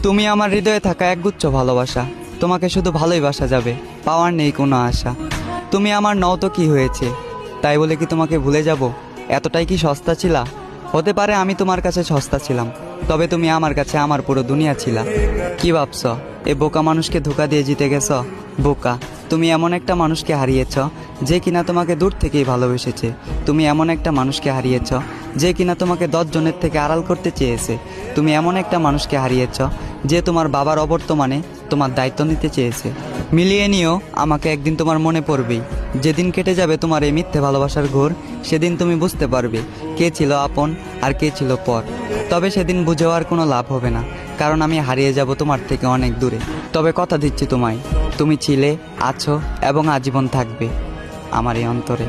তুমি আমার হৃদয়ে থাকা একগুচ্ছ ভালোবাসা, তোমাকে শুধু ভালোই বাসা যাবে, পাওয়ার নেই কোনো আশা। তুমি আমার নও তো কি হয়েছে, তাই বলে কি তোমাকে ভুলে যাব? এতটাই কি সস্তা ছিলা? হতে পারে আমি তোমার কাছে সস্তা ছিলাম, তবে তুমি আমার কাছে আমার পুরো দুনিয়া ছিলা। কি ভাবছ এ বোকা মানুষকে ধোকা দিয়ে জিতে গেছ? বোকা, তুমি এমন একটা মানুষকে হারিয়েছ যে কিনা তোমাকে দূর থেকেই ভালোবেসেছে। তুমি এমন একটা মানুষকে হারিয়েছ যে কিনা তোমাকে 10 জনের থেকে আড়াল করতে চেয়েছে। তুমি এমন একটা মানুষকে হারিয়েছ যে তোমার বাবার অবর্তমানে তোমার দায়িত্ব নিতে চেয়েছে। মিলিয়ে নিও, আমাকে একদিন তোমার মনে পড়বেই। যেদিন কেটে যাবে তোমার এই মিথ্যে ভালোবাসার ঘোর, সেদিন তুমি বুঝতে পারবে কে ছিল আপন আর কে ছিল পর। তবে সেদিন বুঝেও আর কোনো লাভ হবে না, কারণ আমি হারিয়ে যাব তোমার থেকে অনেক দূরে। তবে কথা দিচ্ছি তোমায়, তুমি ছিলে, আছো এবং আজীবন থাকবে আমার এই অন্তরে।